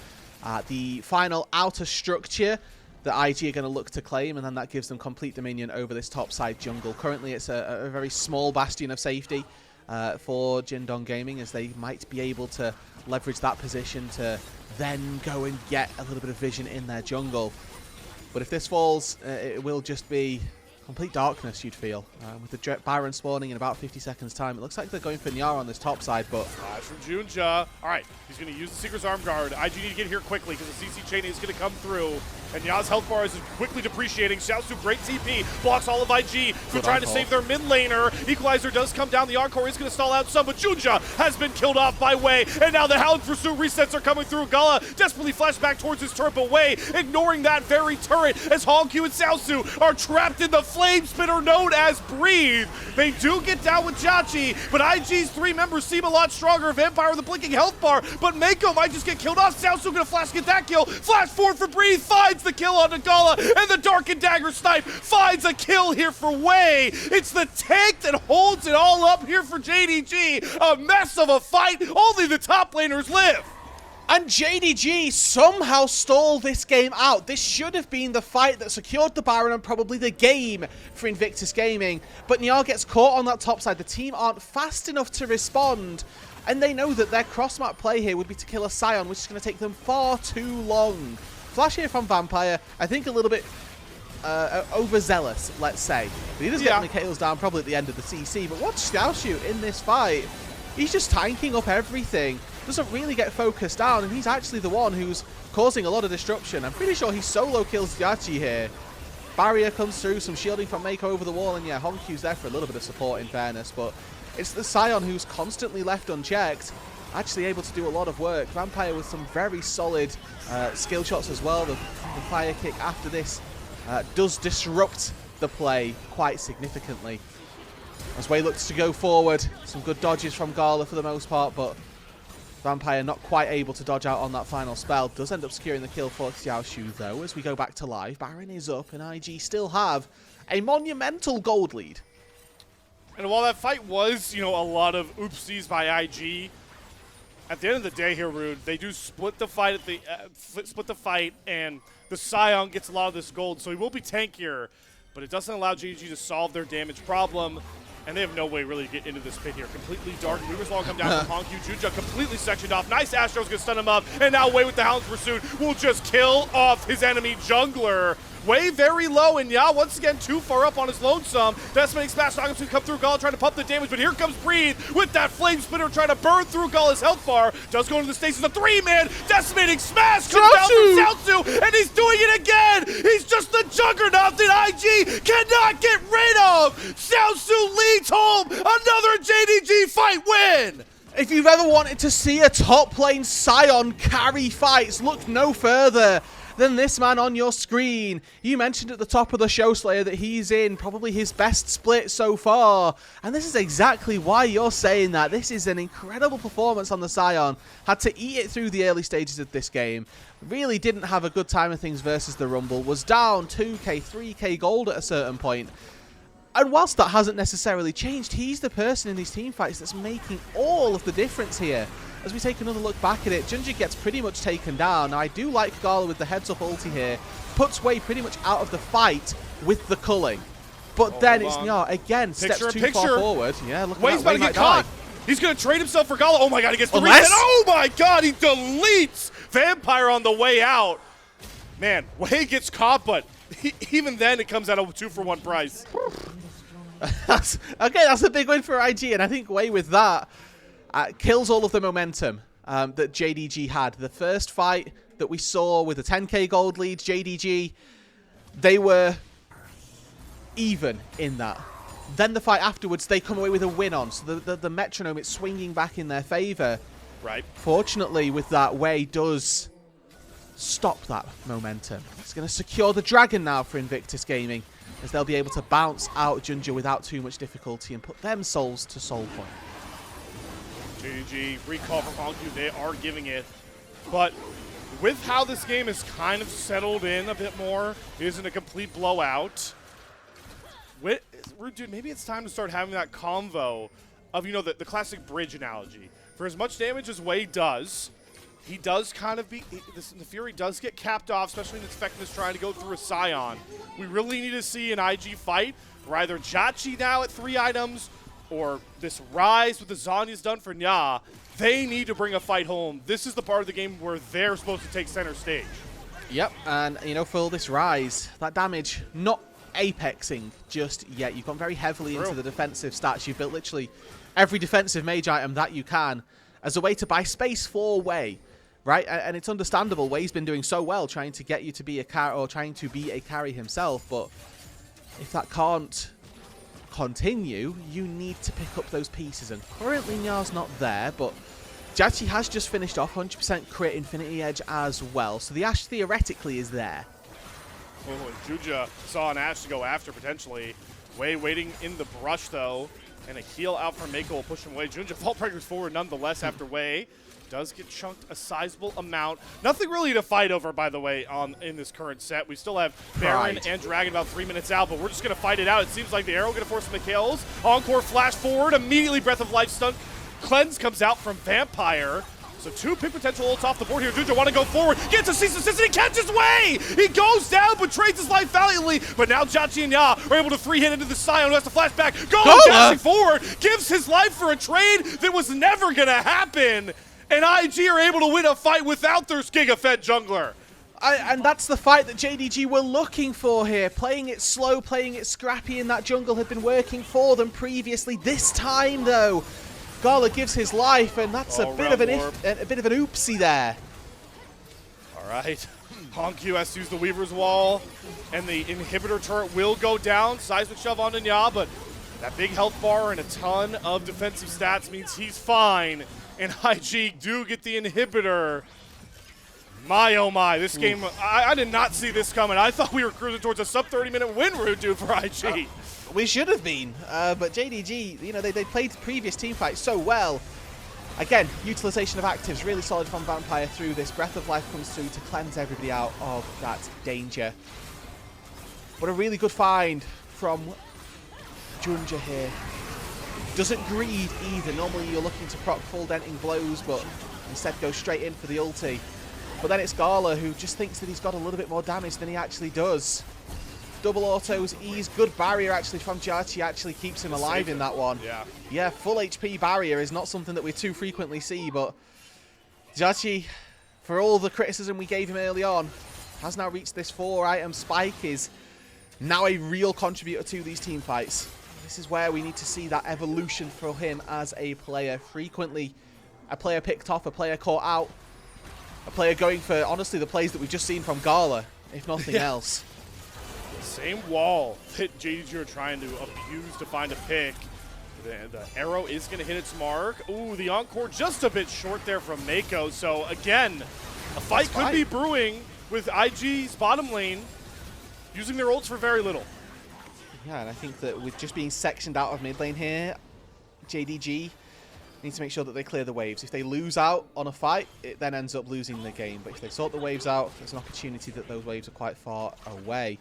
the final outer structure that IG are going to look to claim, and then that gives them complete dominion over this topside jungle. Currently, it's a very small bastion of safety for JD Gaming, as they might be able to leverage that position to then go and get a little bit of vision in their jungle. But if this falls, it will just be complete darkness, you'd feel. With the Baron spawning in about 50 seconds time, it looks like they're going for Nyar on this top side, but... Flash from JunJia. All right, he's going to use the Seeker's Arm Guard. IG need to get here quickly because the CC chain is going to come through. And Nya's health bar is quickly depreciating. Xiaoxu, great TP, blocks all of IG. They're trying to save their mid laner. Equalizer does come down. The Encore is going to stall out some, but JunJia has been killed off by Jwei. And now the Howling Pursuit resets are coming through. Gala desperately flashed back towards his turret, but Jwei ignoring that very turret as HongQ and Xiaoxu are trapped in the Flame Spitter known as Breathe. They do get down with Chachi, but IG's 3 members seem a lot stronger. Vampire with a blinking health bar, but Mako might just get killed off. Xiaoxu gonna flash get that kill. Flash forward for Breathe, finds the kill on Gala, and the Dark and Dagger Snipe finds a kill here for Jwei. It's the tank that holds it all up here for JDG. A mess of a fight. Only the top laners live. And JDG somehow stalled this game out. This should have been the fight that secured the Baron and probably the game for Invictus Gaming. But Nyar gets caught on that top side. The team aren't fast enough to respond. And they know that their cross-map play here would be to kill a Scion, which is going to take them far too long. Flash here from Vampire. I think a little bit overzealous, let's say. But he does get the kills down probably at the end of the CC. But watch Xiaoxu in this fight. He's just tanking up everything. Doesn't really get focused down, and he's actually the one who's causing a lot of disruption. I'm pretty sure he solo kills Yachi here. Barrier comes through, some shielding from Mako over the wall, and yeah, HongQ's there for a little bit of support in fairness, but it's the Scion who's constantly left unchecked, actually able to do a lot of work. Vampire with some very solid skill shots as well. The fire kick after this does disrupt the play quite significantly. As Jwei looks to go forward. Some good dodges from Gala for the most part, but Vampire not quite able to dodge out on that final spell. Does end up securing the kill for Xiaoxu though. As we go back to live, Baron is up and IG still have a monumental gold lead. And while that fight was, you know, a lot of oopsies by IG, at the end of the day here, Rood, they do split the fight and the Scion gets a lot of this gold, so he will be tankier, but it doesn't allow JDG to solve their damage problem. And they have no way really to get into this pit here. Completely dark. Weaver's Wall come down from HongQ. JunJia completely sectioned off. Nice Astro's going to stun him up. And now Jwei with the Hound's Pursuit will just kill off his enemy jungler. Jwei very low, and Ya once again too far up on his lonesome. Decimating Smash Knock's going to come through Gala trying to pump the damage, but here comes Breathe with that Flame Splitter trying to burn through Gala's health bar. Does go into the stasis. A 3-man Decimating Smash comes down from Xiaoxu, and he's doing it again. He's just the juggernaut that IG cannot get rid of. Xiaoxu leads home another JDG fight win. If you've ever wanted to see a top lane Scion carry fights, look no further than this man on your screen. You mentioned at the top of the show, Slayer, that he's in probably his best split so far. And this is exactly why you're saying that. This is an incredible performance on the Scion. Had to eat it through the early stages of this game. Really didn't have a good time of things versus the Rumble. Was down 2k, 3k gold at a certain point. And whilst that hasn't necessarily changed, he's the person in these team fights that's making all of the difference here. As we take another look back at it, JunJia gets pretty much taken down. Now, I do like Gala with the heads-up ulti here. Puts Jwei pretty much out of the fight with the culling. But then it's again, steps too far forward. Yeah, look at that. Jwei's about to get caught. He's going to trade himself for Gala. Oh my god, he gets the reset. Oh my god, he deletes Vampire on the way out. Man, Jwei gets caught, but even then it comes out of a 2-for-1 price. That's a big win for IG, and I think Jwei with that kills all of the momentum that JDG had. The first fight that we saw with the 10k gold lead, JDG, they were even in that. Then the fight afterwards, they come away with a win on, so the metronome, it's swinging back in their favor. Right. Fortunately, with that, Jwei does stop that momentum. It's going to secure the dragon now for Invictus Gaming, as they'll be able to bounce out JunJia without too much difficulty and put them souls to soul point. JDG, recall from HongQ, they are giving it. But with how this game is kind of settled in a bit more, it isn't a complete blowout. Dude, maybe it's time to start having that convo of, you know, the classic bridge analogy. For as much damage as Jwei does, he does kind of the Fury does get capped off, especially when its effectiveness trying to go through a Scion. We really need to see an IG fight where either Jachi now at 3 items or this Rise with the Zhonya's done for Nya. They need to bring a fight home. This is the part of the game where they're supposed to take center stage. Yep, and you know, for this Rise, that damage not apexing just yet. You've gone very heavily into the defensive stats. You've built literally every defensive mage item that you can as a way to buy space for Jwei. Right, and it's understandable. Jwei's been doing so well trying to get you to be a carry, or trying to be a carry himself, but if that can't continue, you need to pick up those pieces, and currently Nya's not there, but Jachi has just finished off 100% crit Infinity Edge as well, so the Ashe theoretically is there. Oh, and JunJia saw an Ashe to go after potentially. Jwei waiting in the brush though, and a heal out from Mako will push him away. JunJia vault breakers forward nonetheless after Jwei does get chunked a sizable amount. Nothing really to fight over, by the way, in this current set. We still have Baron and Dragon about 3 minutes out, but we're just going to fight it out. It seems like the arrow going to force the kills. Encore flash forward, immediately Breath of Life stun. Cleanse comes out from Vampire. So 2 pick potential ults off the board here. JunJia want to go forward, gets a cease and desist, and he catches Jwei! He goes down, but trades his life valiantly. But now Jachi and Ya are able to 3-hit into the Scion, who has to flash back. Gala dashing forward, gives his life for a trade that was never going to happen. And IG are able to win a fight without their Giga-fed jungler. And that's the fight that JDG were looking for here. Playing it slow, playing it scrappy, and that jungle had been working for them previously. This time, though, Gala gives his life, and that's a bit of an oopsie there. All right. HongQ has to use the Weaver's Wall, and the inhibitor turret will go down. Seismic shove onto Nya, but that big health bar and a ton of defensive stats means he's fine. And IG do get the inhibitor. My, oh my, this game, I did not see this coming. I thought we were cruising towards a sub-30-minute win, Roodod, for IG. We should have been, but JDG, you know, they played previous team fights so well. Again, utilization of actives really solid from Vampire through this. Breath of Life comes through to cleanse everybody out of that danger. But a really good find from JunJia here. Doesn't greed either. Normally you're looking to proc full denting blows, but instead goes straight in for the ulti. But then it's Gala who just thinks that he's got a little bit more damage than he actually does. Double autos, ease, good barrier actually from Jwei, actually keeps him alive in that one. Yeah, full HP barrier is not something that we too frequently see, but Jwei, for all the criticism we gave him early on, has now reached this 4-item spike, is now a real contributor to these team fights. This is where we need to see that evolution for him as a player. Frequently, a player picked off, a player caught out, a player going for, honestly, the plays that we've just seen from Gala, if nothing else. Same wall that JDG are trying to abuse to find a pick. The arrow is going to hit its mark. Ooh, the encore just a bit short there from Mako. So, again, a fight could be brewing with IG's bottom lane using their ults for very little. Yeah, and I think that with just being sectioned out of mid lane here, JDG need to make sure that they clear the waves. If they lose out on a fight, it then ends up losing the game. But if they sort the waves out, there's an opportunity that those waves are quite far away.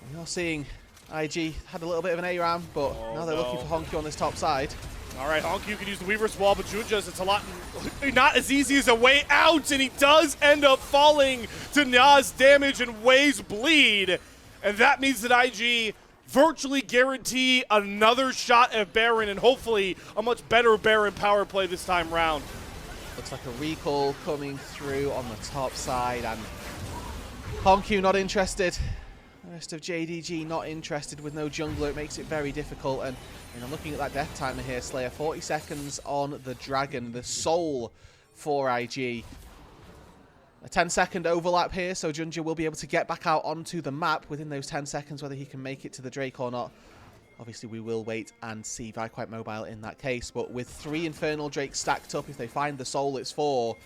And you're seeing IG had a little bit of an ARAM, but now they're looking for HongQ on this top side. All right, HongQ can use the Weaver's Wall, but JunJia's, it's a lot, not as easy as a way out, and he does end up falling to Nya's damage and Wei's bleed. And that means that IG virtually guarantee another shot at Baron, and hopefully a much better Baron power play this time round. Looks like a recall coming through on the top side, and HongQ not interested. The rest of JDG not interested with no jungler. It makes it very difficult. And you know, looking at that death timer here, Slayer, 40 seconds on the Dragon, the soul for IG. A 10-second overlap here, so JunJia will be able to get back out onto the map within those 10 seconds, whether he can make it to the Drake or not. Obviously, we will wait and see. Very quite mobile in that case, but with 3 Infernal Drakes stacked up, if they find the soul, it's 4.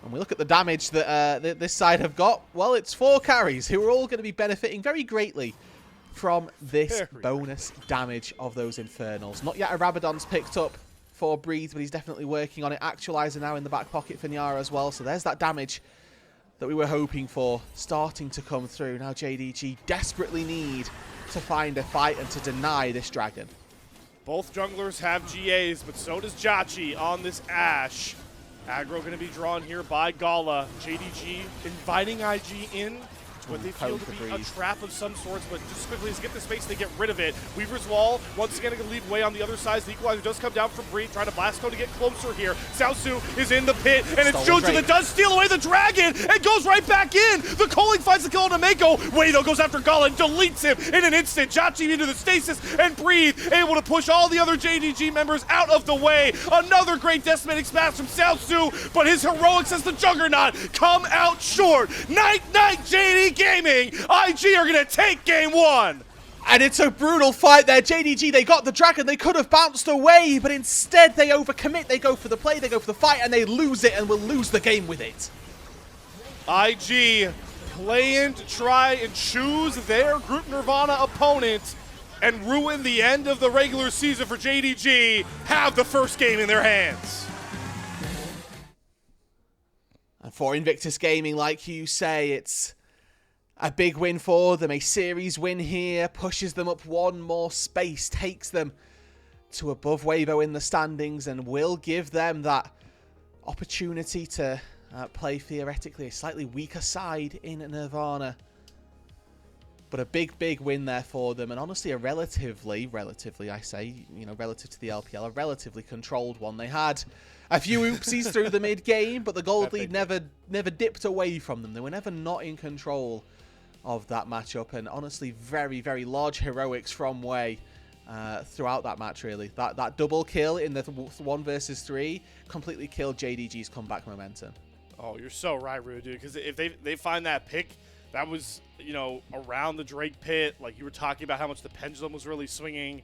And we look at the damage that this side have got. Well, it's 4 carries who are all going to be benefiting very greatly from this bonus damage of those Infernals. Not yet a Rabadon's picked up for Breathe, but he's definitely working on it. Actualizer now in the back pocket for Nyara as well. So there's that damage that we were hoping for starting to come through. Now JDG desperately need to find a fight and to deny this Dragon. Both junglers have GAs, but so does Jwei on this Ashe. Aggro going to be drawn here by Gala. JDG inviting IG in to what they feel to be a trap of some sorts, but just quickly to get the space, they get rid of it. Weaver's Wall once again going to leave Wei on the other side. The equalizer does come down from Breed, trying to blast go to get closer here. Xiaoxu is in the pit, and it's JunJia that does steal away the Dragon and goes right back in. The Calling finds the kill on Mako. Wei though goes after Gala and deletes him in an instant. Jwei into the stasis, and Breed able to push all the other JDG members out of the way. Another great decimating smash from Xiaoxu, but his heroics as the Juggernaut come out short. Night, JD Gaming. IG are going to take game 1. And it's a brutal fight there. JDG, they got the Dragon. They could have bounced away, but instead they overcommit. They go for the play, they go for the fight, and they lose it and will lose the game with it. IG playing to try and choose their Group Nirvana opponent and ruin the end of the regular season for JDG, have the first game in their hands. And for Invictus Gaming, like you say, it's a big win for them. A series win here pushes them up one more space, takes them to above Weibo in the standings, and will give them that opportunity to play theoretically a slightly weaker side in Nirvana. But a big win there for them, and honestly a relatively I say, you know, relative to the LPL, a relatively controlled one. They had a few oopsies through the mid game, but the gold lead never dipped away from them. They were never not in control of that matchup, and honestly very large heroics from Wei throughout that match. Really, that double kill in the 1 versus 3 completely killed JDG's comeback momentum. Oh, you're so right, Roodod, because if they find that pick that was, you know, around the Drake pit, like you were talking about how much the pendulum was really swinging,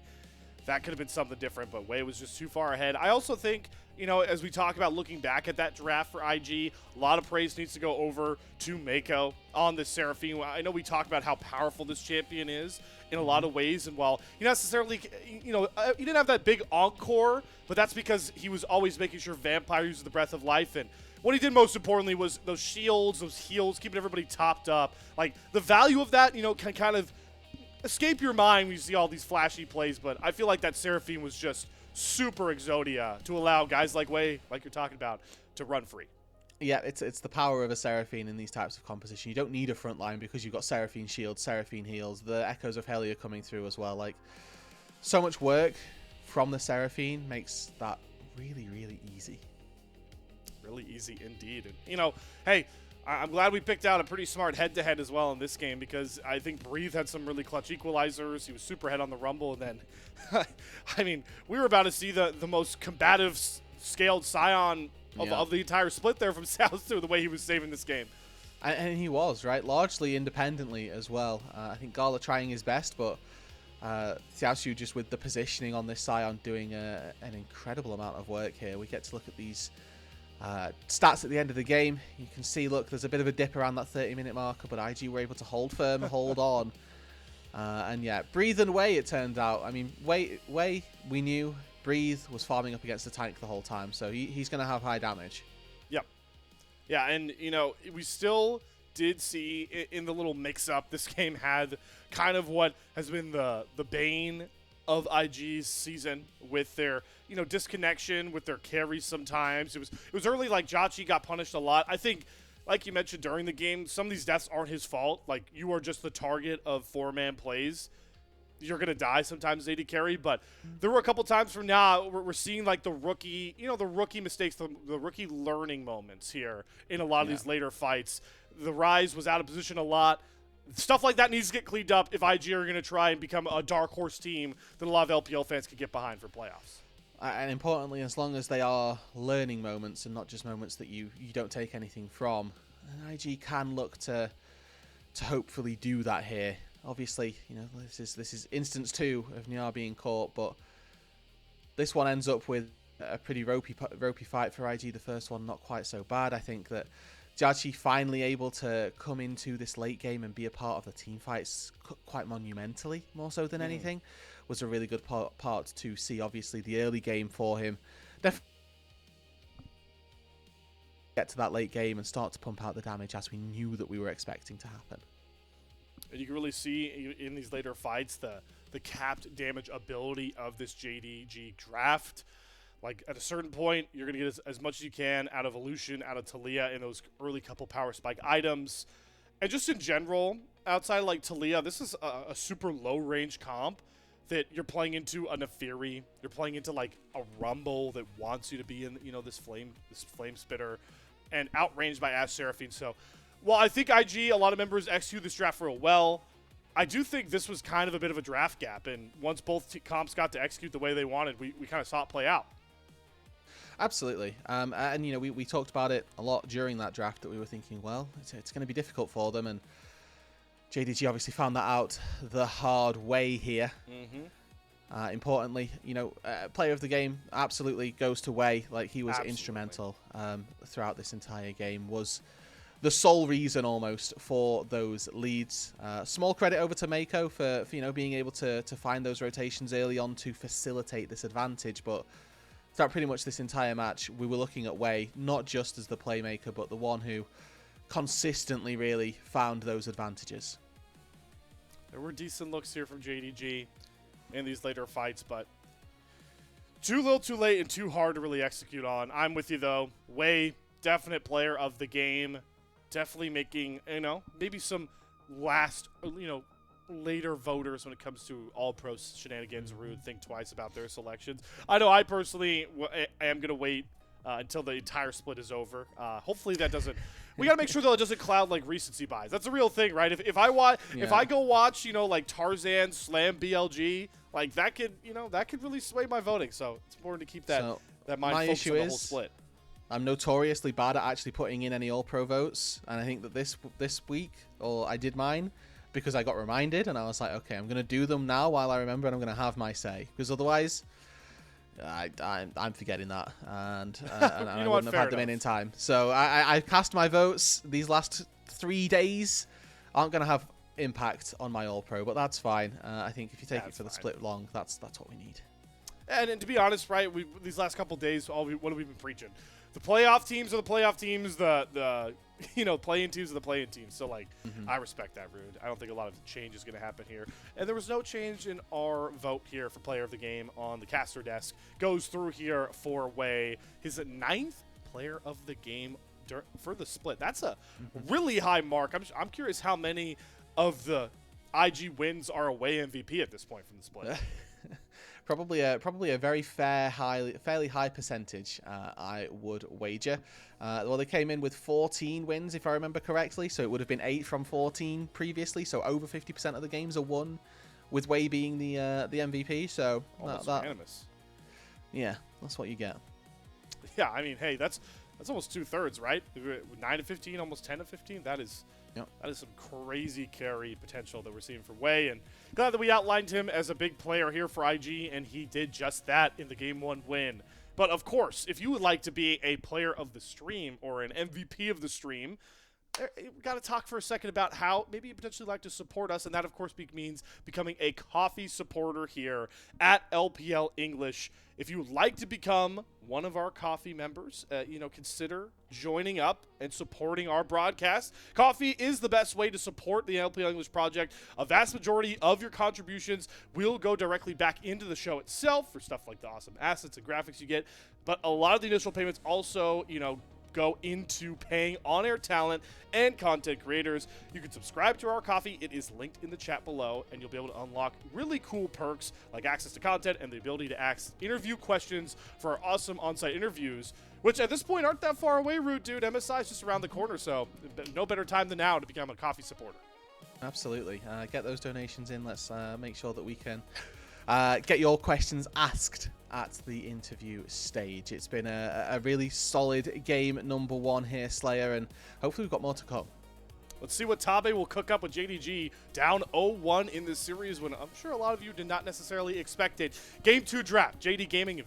that could have been something different, but Jwei was just too far ahead. I also think, you know, as we talk about looking back at that draft for IG, a lot of praise needs to go over to Mako on this Seraphine. I know we talk about how powerful this champion is in a lot of ways, and while he necessarily, you know, he didn't have that big encore, but that's because he was always making sure Vampire uses the Breath of Life, and what he did most importantly was those shields, those heals, keeping everybody topped up. Like, the value of that, you know, can kind of escape your mind when you see all these flashy plays, but I feel like that Seraphine was just super Exodia to allow guys like Jwei, like you're talking about, to run free. Yeah, it's the power of a Seraphine in these types of composition. You don't need a front line because you've got Seraphine shields, Seraphine heals, the Echoes of Helia coming through as well. Like, so much work from the Seraphine makes that really, really easy. Really easy indeed. And, you know, hey, I'm glad we picked out a pretty smart head-to-head as well in this game, because I think Breathe had some really clutch equalizers. He was super ahead on the Rumble, and then, I mean, we were about to see the most combative scaled Scion of the entire split there from Xiaoxu, the way he was saving this game. And he was, right? Largely independently as well. I think Gala trying his best, but Xiaoxu just with the positioning on this Scion doing an incredible amount of work here. We get to look at these stats at the end of the game. You can see, look, there's a bit of a dip around that 30-minute marker, but IG were able to hold firm, hold on. And yeah, Breathe and Jwei, it turned out. I mean, Jwei, we knew. Breathe was farming up against the tank the whole time, so he's going to have high damage. Yep. Yeah, and, you know, we still did see in the little mix-up, this game had kind of what has been the bane of IG's season with their, you know, disconnection with their carries sometimes. It was early, like, Jachi got punished a lot. I think, like you mentioned during the game, some of these deaths aren't his fault. Like, you are just the target of four-man plays. You're going to die sometimes, AD carry, but there were a couple times from now we're seeing, like, the rookie, you know, the rookie mistakes, the rookie learning moments here in a lot of these later fights. The Rise was out of position a lot. Stuff like that needs to get cleaned up if IG are going to try and become a dark horse team that a lot of LPL fans can get behind for playoffs. And importantly, as long as they are learning moments and not just moments that you don't take anything from, and IG can look to hopefully do that here. Obviously, you know, this is instance 2 of Nya being caught, but this one ends up with a pretty ropey fight for IG. The first one not quite so bad. I think that Jachi finally able to come into this late game and be a part of the team fights quite monumentally, more so than anything, was a really good part to see. Obviously, the early game for him. Definitely get to that late game and start to pump out the damage as we knew that we were expecting to happen. And you can really see in these later fights the capped damage ability of this JDG draft. Like, at a certain point, you're going to get as much as you can out of Illusion, out of Talia in those early couple power spike items. And just in general, outside of, like, Talia, this is a super low-range comp that you're playing into a Neferi. You're playing into, like, a Rumble that wants you to be in, you know, this flame spitter, and outranged by Ash Seraphine. So, while I think IG, a lot of members execute this draft real well, I do think this was kind of a bit of a draft gap. And once both comps got to execute the way they wanted, we kind of saw it play out. Absolutely. And, you know, we talked about it a lot during that draft, that we were thinking, well, it's going to be difficult for them. And JDG obviously found that out the hard way here. Importantly, you know, player of the game absolutely goes to Jwei. Like, he was instrumental throughout this entire game, was the sole reason almost for those leads. Small credit over to Mako for you know, being able to find those rotations early on to facilitate this advantage, but throughout pretty much this entire match, we were looking at Jwei not just as the playmaker, but the one who consistently really found those advantages. There were decent looks here from JDG in these later fights, but too little, too late, and too hard to really execute on. I'm with you, though. Jwei, definite player of the game. Definitely making, you know, maybe some last, you know, later voters when it comes to all-pro shenanigans. Rood think twice about their selections. I know I personally am going to wait until the entire split is over. Hopefully that doesn't... We got to make sure, though, it doesn't cloud, like, recency bias. That's a real thing, right? If I go watch, you know, like, Tarzan slam BLG, like, that could, you know, that could really sway my voting. So it's important to keep that mind focused on the whole split. I'm notoriously bad at actually putting in any all-pro votes, and I think that this week, or I did mine, because I got reminded, and I was like, okay, I'm going to do them now while I remember, and I'm going to have my say, because otherwise I'm forgetting that, and I wouldn't have had them in time. So I cast my votes. These last 3 days aren't going to have impact on my All-Pro, but that's fine. I think if you take it for the split long, that's what we need. And to be honest, right, these last couple days, what have we been preaching? The playoff teams are the playoff teams. The play-in teams are the play-in teams. So, like, I respect that, Rood. I don't think a lot of change is going to happen here. And there was no change in our vote here for player of the game on the caster desk. Goes through here for Jwei. His 9th player of the game for the split. That's a really high mark. I'm curious how many of the IG wins are a Jwei MVP at this point from the split. Probably a very fairly high percentage, I would wager. Well, they came in with 14 wins, if I remember correctly, so it would have been 8 from 14 previously, so over 50% of the games are won, with Jwei being the MVP, so... Almost unanimous. Yeah, that's what you get. Yeah, I mean, hey, that's almost 2/3, right? 9 to 15, almost 10 to 15, that is... Yep. That is some crazy carry potential that we're seeing for Jwei, and glad that we outlined him as a big player here for IG, and he did just that in the Game 1 win. But, of course, if you would like to be a player of the stream or an MVP of the stream, we've got to talk for a second about how maybe you potentially like to support us, and that, of course, means becoming a coffee supporter here at LPL English. If you would like to become one of our coffee members, consider joining up and supporting our broadcast. Coffee is the best way to support the LPL English project. A vast majority of your contributions will go directly back into the show itself for stuff like the awesome assets and graphics you get, but a lot of the initial payments also, go into paying on-air talent and content creators. You can subscribe to our coffee. It is linked in the chat below, and you'll be able to unlock really cool perks like access to content and the ability to ask interview questions for our awesome on-site interviews, which at this point aren't that far away, Root, dude. MSI is just around the corner, so no better time than now to become a coffee supporter. Absolutely. Get those donations in. Let's make sure that we can get your questions asked at the interview stage. It's been a really solid game number 1 here, Slayer, and hopefully we've got more to come. Let's see what Tabe will cook up with JDG down 0-1 in this series when I'm sure a lot of you did not necessarily expect it. Game 2 draft, JD Gaming